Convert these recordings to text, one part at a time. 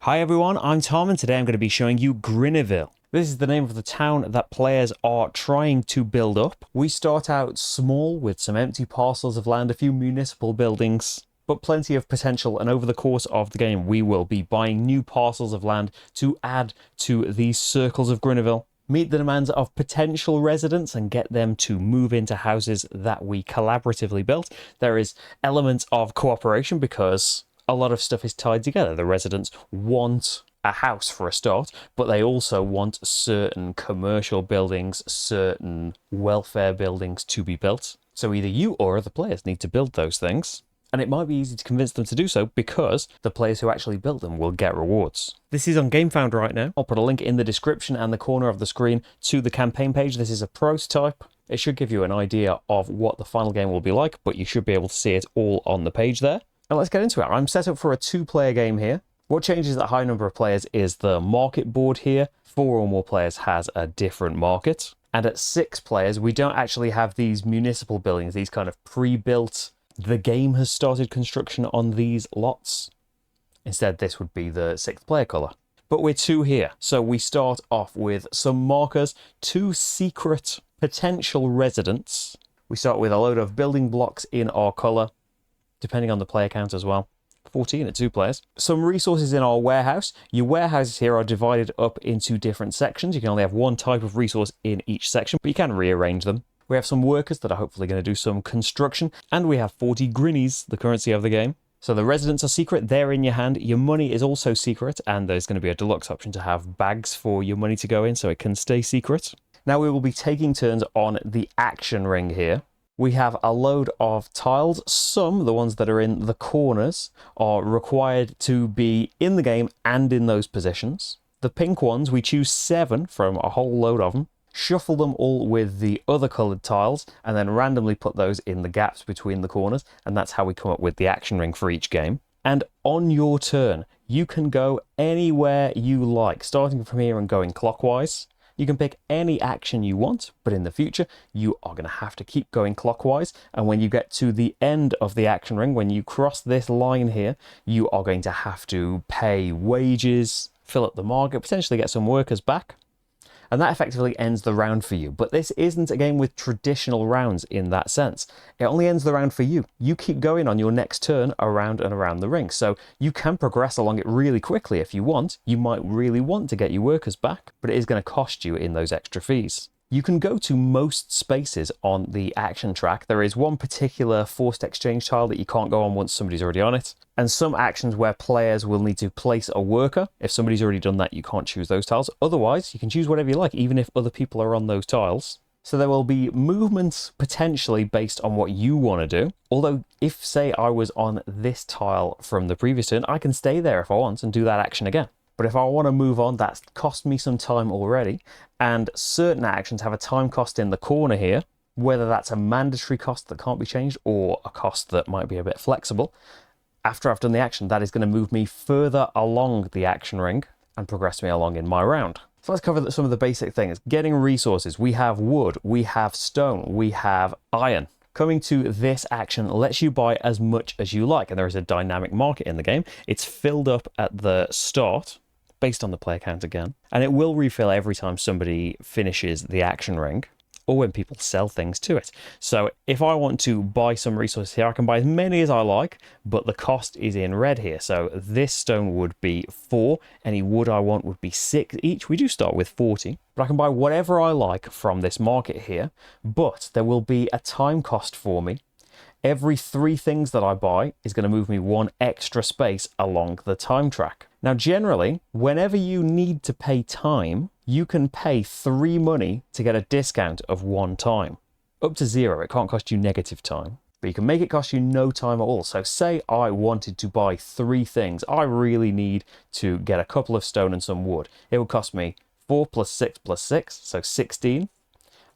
Hi everyone, I'm Tom and today I'm going to be showing you Grinivil. This is the name of the town that players are trying to build up. We start out small with some empty parcels of land, a few municipal buildings, but plenty of potential, and over the course of the game we will be buying new parcels of land to add to these circles of Grinivil. Meet the demands of potential residents and get them to move into houses that we collaboratively built. There is elements of cooperation because a lot of stuff is tied together. The residents want a house for a start, but they also want certain commercial buildings, certain welfare buildings to be built. So either you or other players need to build those things. And it might be easy to convince them to do so because the players who actually build them will get rewards. This is on GameFound right now. I'll put a link in the description and the corner of the screen to the campaign page. This is a prototype. It should give you an idea of what the final game will be like, but you should be able to see it all on the page there. And let's get into it. I'm set up for a 2-player game here. What changes at a high number of players is the market board here. 4 or more players has a different market. And at 6 players, we don't actually have these municipal buildings, these kind of pre-built, the game has started construction on these lots. Instead, this would be the 6th player colour. But we're 2 here. So we start off with some markers, 2 secret potential residents. We start with a load of building blocks in our colour, depending on the player count as well. 14 at 2 players. Some resources in our warehouse. Your warehouses here are divided up into different sections. You can only have one type of resource in each section, but you can rearrange them. We have some workers that are hopefully going to do some construction, and we have 40 grinnies, the currency of the game. So the residents are secret, they're in your hand. Your money is also secret, and there's going to be a deluxe option to have bags for your money to go in so it can stay secret. Now we will be taking turns on the action ring here. We have a load of tiles. Some, the ones that are in the corners, are required to be in the game and in those positions. The pink ones, we choose 7 from a whole load of them, shuffle them all with the other coloured tiles, and then randomly put those in the gaps between the corners, and that's how we come up with the action ring for each game. And on your turn, you can go anywhere you like, starting from here and going clockwise. You can pick any action you want, but in the future, you are going to have to keep going clockwise. And when you get to the end of the action ring, when you cross this line here, you are going to have to pay wages, fill up the market, potentially get some workers back. And that effectively ends the round for you. But this isn't a game with traditional rounds in that sense. It only ends the round for you. You keep going on your next turn around and around the ring. So you can progress along it really quickly if you want. You might really want to get your workers back, but it is going to cost you in those extra fees. You can go to most spaces on the action track. There is one particular forced exchange tile that you can't go on once somebody's already on it. And some actions where players will need to place a worker. If somebody's already done that, you can't choose those tiles. Otherwise, you can choose whatever you like, even if other people are on those tiles. So there will be movements potentially based on what you want to do. Although if, say, I was on this tile from the previous turn, I can stay there if I want and do that action again. But if I want to move on, that's cost me some time already. And certain actions have a time cost in the corner here, whether that's a mandatory cost that can't be changed or a cost that might be a bit flexible. After I've done the action, that is going to move me further along the action ring and progress me along in my round. So let's cover some of the basic things. Getting resources. We have wood, we have stone, we have iron. Coming to this action lets you buy as much as you like, and there is a dynamic market in the game. It's filled up at the start, based on the player count again, and it will refill every time somebody finishes the action ring or when people sell things to it. So if I want to buy some resources here, I can buy as many as I like, but the cost is in red here. So this stone would be 4, any wood I want would be 6 each. We do start with 40, but I can buy whatever I like from this market here, but there will be a time cost for me. Every 3 things that I buy is going to move me 1 extra space along the time track. Now, generally, whenever you need to pay time, you can pay 3 money to get a discount of 1 time. Up to 0, it can't cost you negative time, but you can make it cost you no time at all. So say I wanted to buy 3 things. I really need to get a couple of stone and some wood. It would cost me 4 plus 6 plus 6, so 16.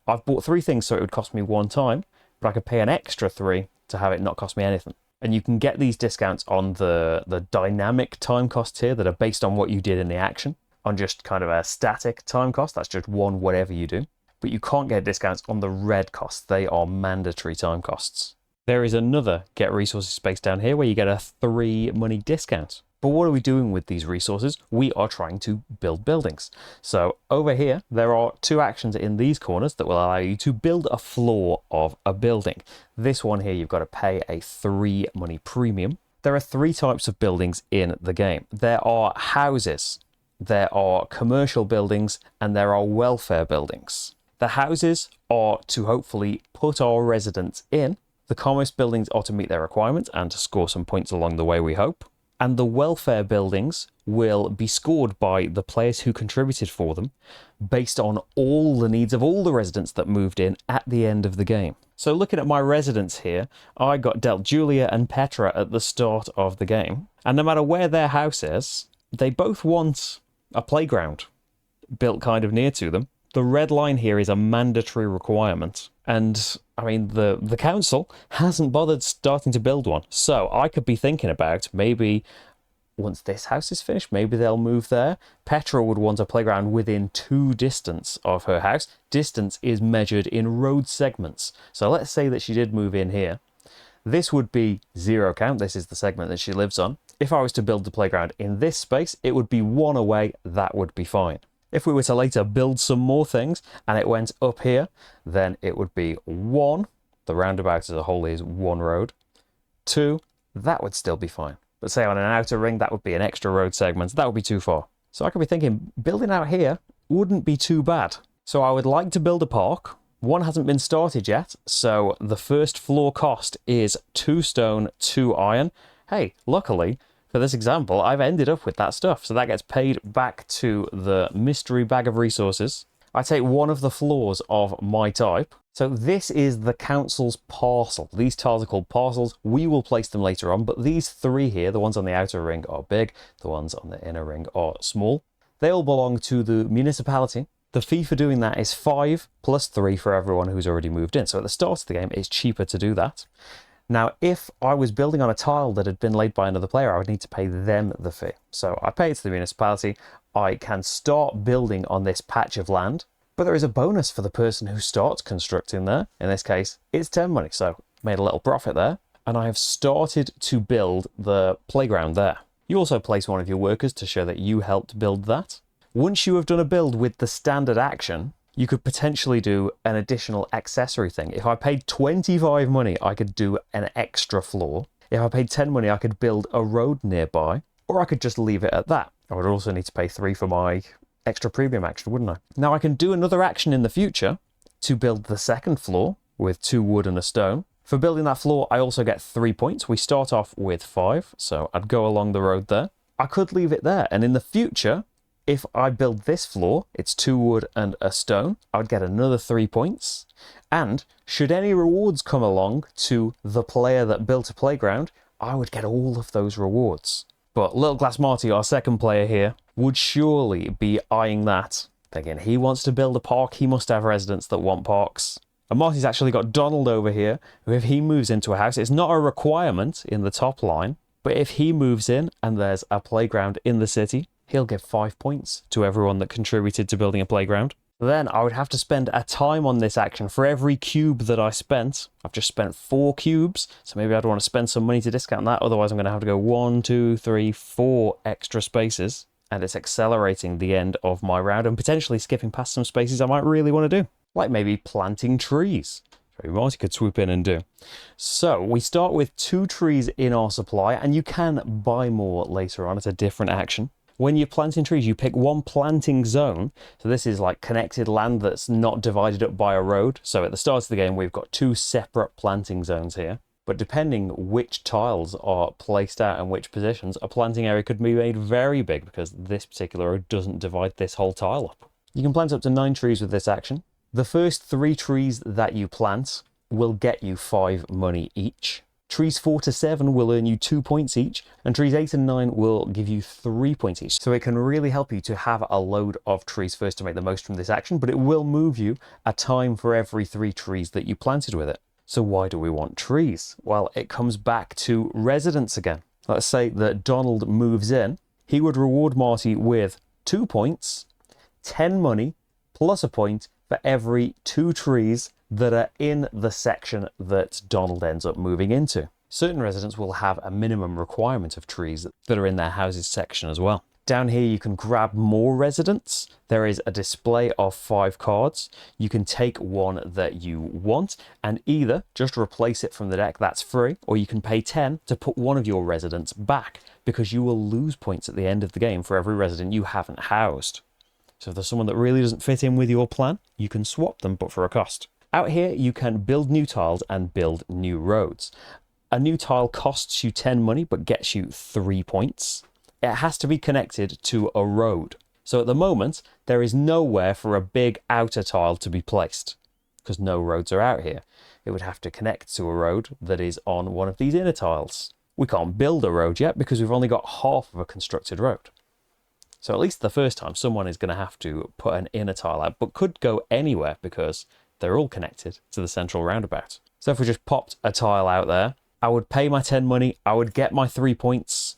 I've bought 3 things, so it would cost me 1 time, but I could pay an extra 3 to have it not cost me anything. And you can get these discounts on the dynamic time costs here that are based on what you did in the action. On just kind of a static time cost, that's just 1 whatever you do. But you can't get discounts on the red costs. They are mandatory time costs. There is another get resources space down here where you get a 3 money discount. But what are we doing with these resources? We are trying to build buildings. So over here, there are 2 actions in these corners that will allow you to build a floor of a building. This one here, you've got to pay a 3 money premium. There are 3 types of buildings in the game. There are houses, there are commercial buildings, and there are welfare buildings. The houses are to hopefully put our residents in. The commerce buildings are to meet their requirements and to score some points along the way, we hope. And the welfare buildings will be scored by the players who contributed for them based on all the needs of all the residents that moved in at the end of the game. So looking at my residents here, I got dealt Julia and Petra at the start of the game. And no matter where their house is, they both want a playground built kind of near to them. The red line here is a mandatory requirement. And I mean, the council hasn't bothered starting to build one. So I could be thinking about maybe once this house is finished, maybe they'll move there. Petra would want a playground within 2 distance of her house. Distance is measured in road segments. So let's say that she did move in here. This would be 0 count. This is the segment that she lives on. If I was to build the playground in this space, it would be 1 away. That would be fine. If we were to later build some more things and it went up here, then it would be 1. The roundabout as a whole is 1 road. 2, that would still be fine. But say on an outer ring, that would be an extra road segment. That would be too far. So I could be thinking building out here wouldn't be too bad. So I would like to build a park. One hasn't been started yet, so the first floor cost is 2 stone, 2 iron. Hey, luckily, for this example, I've ended up with that stuff. So that gets paid back to the mystery bag of resources. I take one of the floors of my type. So this is the council's parcel. These tiles are called parcels. We will place them later on, but these 3 here, the ones on the outer ring are big, the ones on the inner ring are small. They all belong to the municipality. The fee for doing that is 5 plus 3 for everyone who's already moved in. So at the start of the game, it's cheaper to do that. Now, if I was building on a tile that had been laid by another player, I would need to pay them the fee. So I pay it to the municipality. I can start building on this patch of land, but there is a bonus for the person who starts constructing there. In this case, it's 10 money, so made a little profit there. And I have started to build the playground there. You also place one of your workers to show that you helped build that. Once you have done a build with the standard action, you could potentially do an additional accessory thing. If I paid 25 money, I could do an extra floor. If I paid 10 money, I could build a road nearby, or I could just leave it at that. I would also need to pay 3 for my extra premium action, wouldn't I? Now I can do another action in the future to build the second floor with 2 wood and a stone. For building that floor, I also get 3 points. We start off with 5, so I'd go along the road there. I could leave it there, and in the future, if I build this floor, it's 2 wood and a stone, I would get another 3 points. And should any rewards come along to the player that built a playground, I would get all of those rewards. But Little Glass Marty, our second player here, would surely be eyeing that. Thinking he wants to build a park, he must have residents that want parks. And Marty's actually got Donald over here, who if he moves into a house, it's not a requirement in the top line, but if he moves in and there's a playground in the city, he'll give 5 points to everyone that contributed to building a playground. Then I would have to spend a time on this action for every cube that I spent. I've just spent 4 cubes, so maybe I'd want to spend some money to discount that. Otherwise, I'm going to have to go 1, 2, 3, 4 extra spaces. And it's accelerating the end of my round and potentially skipping past some spaces I might really want to do. Like maybe planting trees. Maybe Marty could swoop in and do. So we start with 2 trees in our supply, and you can buy more later on. It's a different action. When you're planting trees, you pick one planting zone. So this is like connected land that's not divided up by a road. So at the start of the game, we've got 2 separate planting zones here. But depending which tiles are placed out and which positions, a planting area could be made very big because this particular road doesn't divide this whole tile up. You can plant up to 9 trees with this action. The first 3 trees that you plant will get you 5 money each. Trees 4 to 7 will earn you 2 points each, and trees 8 and 9 will give you 3 points each. So it can really help you to have a load of trees first to make the most from this action, but it will move you a time for every 3 trees that you planted with it. So why do we want trees? Well, it comes back to residents again. Let's say that Donald moves in. He would reward Marty with 2 points, 10 money, plus a point for every 2 trees that are in the section that Donald ends up moving into. Certain residents will have a minimum requirement of trees that are in their houses section as well. Down here, you can grab more residents. There is a display of 5 cards. You can take one that you want and either just replace it from the deck, that's free, or you can pay 10 to put one of your residents back, because you will lose points at the end of the game for every resident you haven't housed. So if there's someone that really doesn't fit in with your plan, you can swap them, but for a cost. Out here, you can build new tiles and build new roads. A new tile costs you 10 money, but gets you 3 points. It has to be connected to a road. So at the moment, there is nowhere for a big outer tile to be placed, because no roads are out here. It would have to connect to a road that is on one of these inner tiles. We can't build a road yet because we've only got half of a constructed road. So at least the first time, someone is going to have to put an inner tile out, but could go anywhere because they're all connected to the central roundabout. So if we just popped a tile out there, I would pay my 10 money, I would get my 3 points,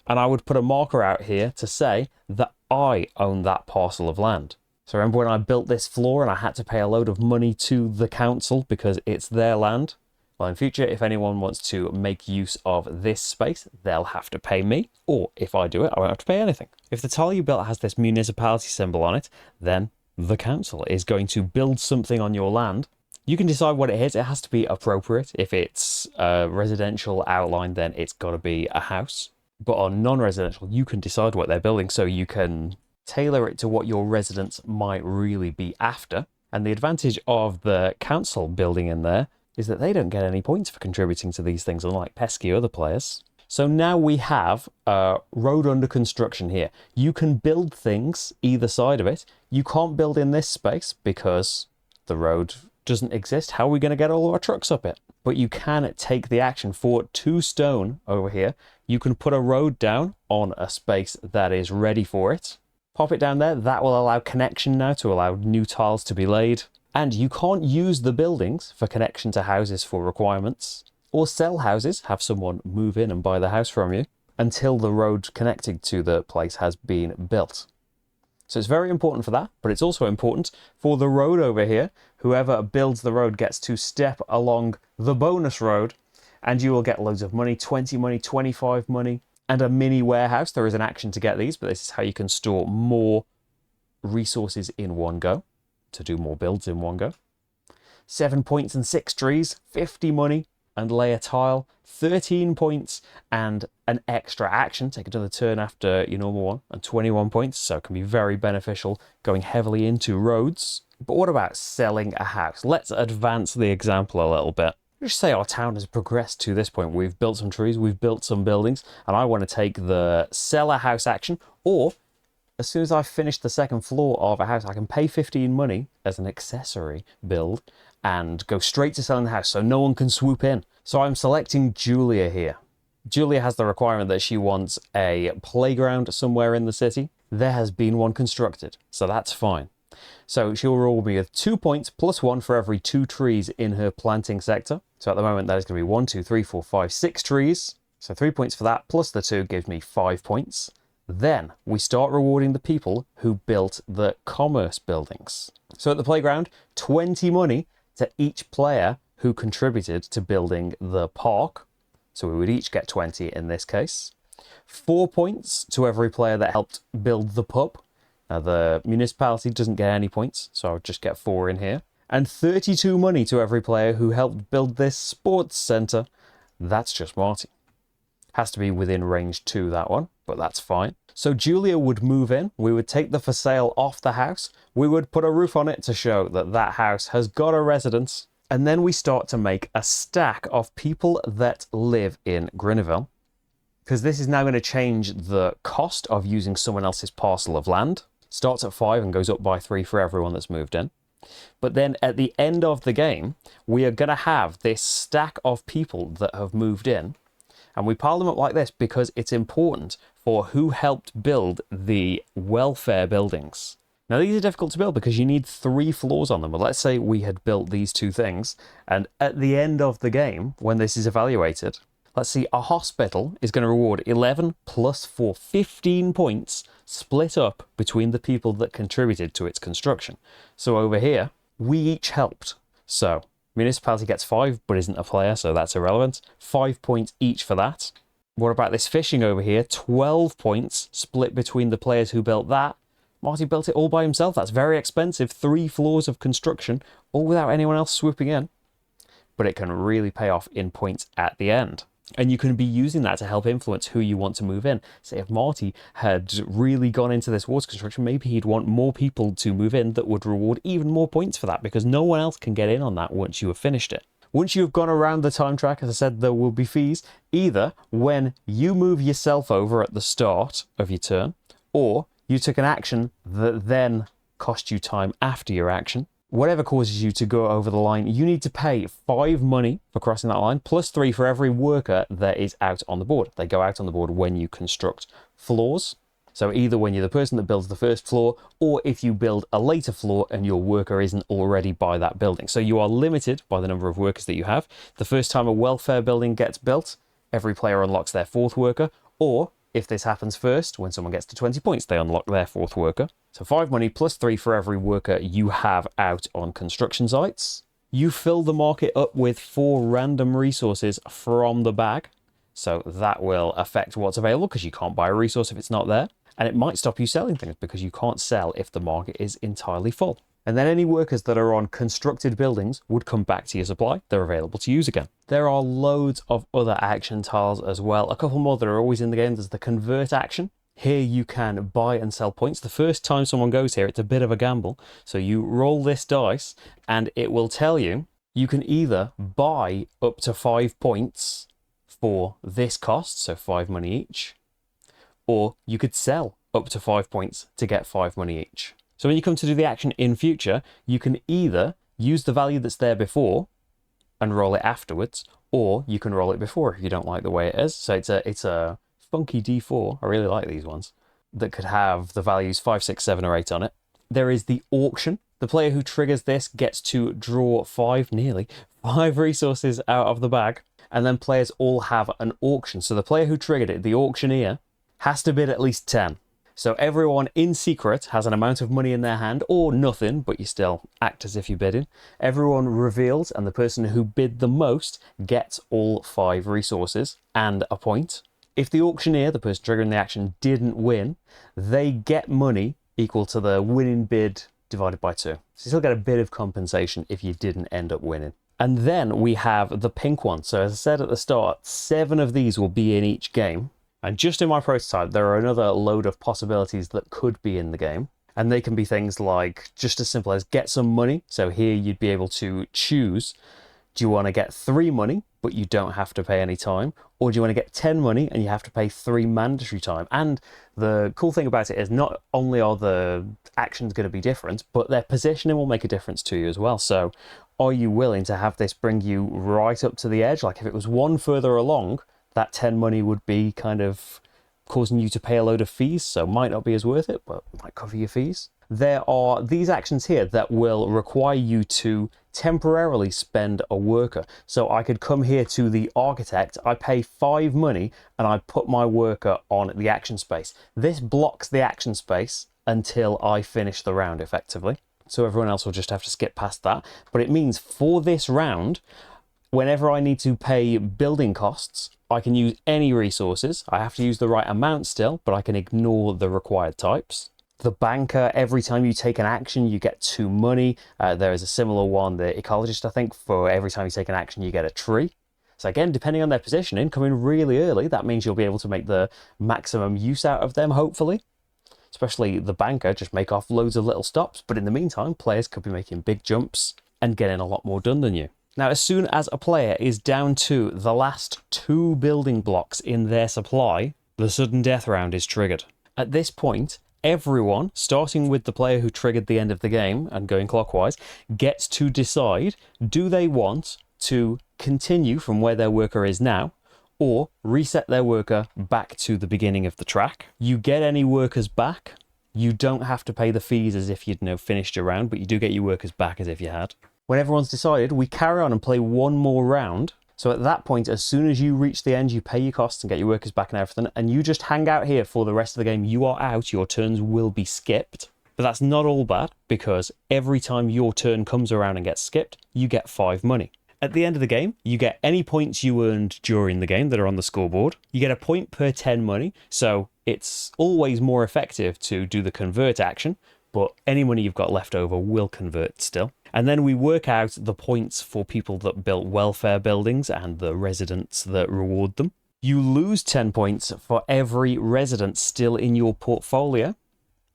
and I would put a marker out here to say that I own that parcel of land. So remember when I built this floor and I had to pay a load of money to the council because it's their land? Well, in future, if anyone wants to make use of this space, they'll have to pay me, or if I do it, I won't have to pay anything. If the tile you built has this municipality symbol on it, then the council is going to build something on your land. You can decide what it is. It has to be appropriate. If it's a residential outline, then it's got to be a house. But on non-residential, you can decide what they're building, so you can tailor it to what your residents might really be after. And the advantage of the council building in there is that they don't get any points for contributing to these things, unlike pesky other players. So now we have a road under construction here. You can build things either side of it. You can't build in this space because the road doesn't exist. How are we going to get all of our trucks up it? But you can take the action for 2 stone over here. You can put a road down on a space that is ready for it. Pop it down there. That will allow connection now to allow new tiles to be laid. And you can't use the buildings for connection to houses for requirements, or sell houses, have someone move in and buy the house from you, until the road connecting to the place has been built. So it's very important for that, but it's also important for the road over here. Whoever builds the road gets to step along the bonus road, and you will get loads of money, 20 money, 25 money, and a mini warehouse. There is an action to get these, but this is how you can store more resources in one go, to do more builds in one go. 7 points and 6 trees, 50 money, and lay a tile, 13 points, and an extra action, take another turn after your normal one, and 21 points, so it can be very beneficial going heavily into roads. But what about selling a house? Let's advance the example a little bit. Just say our town has progressed to this point. We've built some trees, we've built some buildings, and I want to take the sell a house action, or as soon as I've finished the second floor of a house, I can pay 15 money as an accessory build and go straight to selling the house so no one can swoop in. So I'm selecting Julia here. Julia has the requirement that she wants a playground somewhere in the city. There has been one constructed, so that's fine. So she'll reward me with 2 points plus 1 for every 2 trees in her planting sector. So at the moment that is going to be 1, 2, 3, 4, 5, 6 trees. So 3 points for that plus the 2 gives me 5 points. Then we start rewarding the people who built the commerce buildings. So at the playground, 20 money to each player who contributed to building the park. So we would each get 20 in this case. 4 points to every player that helped build the pub. Now the municipality doesn't get any points, so I would just get 4 in here. And 32 money to every player who helped build this sports centre. That's just Marty. Has to be within range 2, that one, but that's fine. So Julia would move in, we would take the for sale off the house, we would put a roof on it to show that that house has got a residence, and then we start to make a stack of people that live in Grinivil, because this is now going to change the cost of using someone else's parcel of land. Starts at 5 and goes up by 3 for everyone that's moved in. But then at the end of the game, we are going to have this stack of people that have moved in, and we pile them up like this because it's important for who helped build the welfare buildings. Now these are difficult to build because you need 3 floors on them. But let's say we had built these 2 things, and at the end of the game, when this is evaluated, let's see, a hospital is going to reward 11 plus 4, 15 points split up between the people that contributed to its construction. So over here, we each helped. So Municipality gets 5, but isn't a player, so that's irrelevant. 5 points each for that. What about this fishing over here? 12 points split between the players who built that. Marty built it all by himself. That's very expensive. 3 floors of construction, all without anyone else swooping in. But it can really pay off in points at the end. And you can be using that to help influence who you want to move in. Say if Marty had really gone into this water construction, maybe he'd want more people to move in that would reward even more points for that, because no one else can get in on that once you have finished it. Once you've gone around the time track, as I said, there will be fees, either when you move yourself over at the start of your turn, or you took an action that then cost you time after your action. Whatever causes you to go over the line, you need to pay 5 money for crossing that line, plus 3 for every worker that is out on the board. They go out on the board when you construct floors. So either when you're the person that builds the first floor, or if you build a later floor and your worker isn't already by that building. So you are limited by the number of workers that you have. The first time a welfare building gets built, every player unlocks their 4th worker, or if this happens first, when someone gets to 20 points, they unlock their 4th worker. So 5 money plus 3 for every worker you have out on construction sites. You fill the market up with 4 random resources from the bag. So that will affect what's available, because you can't buy a resource if it's not there. And it might stop you selling things because you can't sell if the market is entirely full. And then any workers that are on constructed buildings would come back to your supply. They're available to use again. There are loads of other action tiles as well. A couple more that are always in the game. There's the convert action. Here you can buy and sell points. The first time someone goes here, it's a bit of a gamble. So you roll this dice and it will tell you, you can either buy up to 5 points for this cost, so 5 money each, or you could sell up to 5 points to get 5 money each. So when you come to do the action in future, you can either use the value that's there before and roll it afterwards, or you can roll it before if you don't like the way it is. So it's a funky D4, I really like these ones, that could have the values 5, 6, 7 or 8 on it. There is the auction. The player who triggers this gets to draw 5 resources out of the bag, and then players all have an auction. So the player who triggered it, the auctioneer, has to bid at least 10. So everyone in secret has an amount of money in their hand, or nothing, but you still act as if you're bidding. Everyone reveals, and the person who bid the most gets all 5 resources and a point. If the auctioneer, the person triggering the action, didn't win, they get money equal to the winning bid divided by 2. So you still get a bit of compensation if you didn't end up winning. And then we have the pink one. So as I said at the start, 7 of these will be in each game. And just in my prototype, there are another load of possibilities that could be in the game. And they can be things like just as simple as get some money. So here you'd be able to choose, do you want to get 3 money, but you don't have to pay any time? Or do you want to get 10 money and you have to pay 3 mandatory time? And the cool thing about it is not only are the actions going to be different, but their positioning will make a difference to you as well. So are you willing to have this bring you right up to the edge? Like if it was 1 further along, that 10 money would be kind of causing you to pay a load of fees, so might not be as worth it, but might cover your fees. There are these actions here that will require you to temporarily spend a worker. So I could come here to the architect, I pay 5 money, and I put my worker on the action space. This blocks the action space until I finish the round, effectively. So everyone else will just have to skip past that. But it means for this round, whenever I need to pay building costs, I can use any resources. I have to use the right amount still, but I can ignore the required types. The banker, every time you take an action, you get 2 money. There is a similar one, the ecologist, I think, for every time you take an action, you get a tree. So again, depending on their positioning, coming really early, that means you'll be able to make the maximum use out of them, hopefully. Especially the banker, just make off loads of little stops. But in the meantime, players could be making big jumps and getting a lot more done than you. Now, as soon as a player is down to the last 2 building blocks in their supply, the sudden death round is triggered. At this point, everyone, starting with the player who triggered the end of the game and going clockwise, gets to decide, do they want to continue from where their worker is now, or reset their worker back to the beginning of the track. You get any workers back. You don't have to pay the fees as if you'd finished your round, but you do get your workers back as if you had. When everyone's decided, we carry on and play 1 more round. So at that point, as soon as you reach the end, you pay your costs and get your workers back and everything, and you just hang out here for the rest of the game. You are out, your turns will be skipped. But that's not all bad, because every time your turn comes around and gets skipped, you get 5 money. At the end of the game, you get any points you earned during the game that are on the scoreboard. You get a point per 10 money, so it's always more effective to do the convert action, but any money you've got left over will convert still. And then we work out the points for people that built welfare buildings and the residents that reward them. You lose 10 points for every resident still in your portfolio,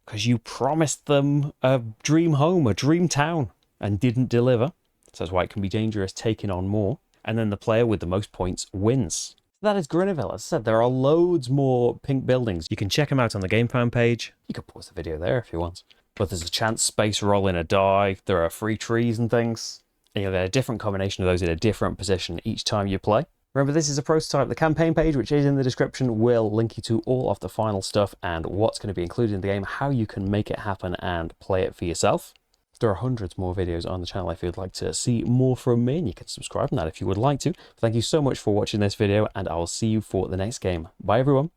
because you promised them a dream home, a dream town, and didn't deliver. So that's why it can be dangerous taking on more. And then the player with the most points wins. That is Grinivil. As I said, there are loads more pink buildings. You can check them out on the game plan page. You can pause the video there if you want. But there's a chance space roll in a die. There are free trees and things. And you'll get a different combination of those in a different position each time you play. Remember, this is a prototype. The campaign page, which is in the description, will link you to all of the final stuff and what's going to be included in the game, how you can make it happen and play it for yourself. There are hundreds more videos on the channel if you'd like to see more from me, and you can subscribe on that if you would like to. Thank you so much for watching this video, and I will see you for the next game. Bye, everyone.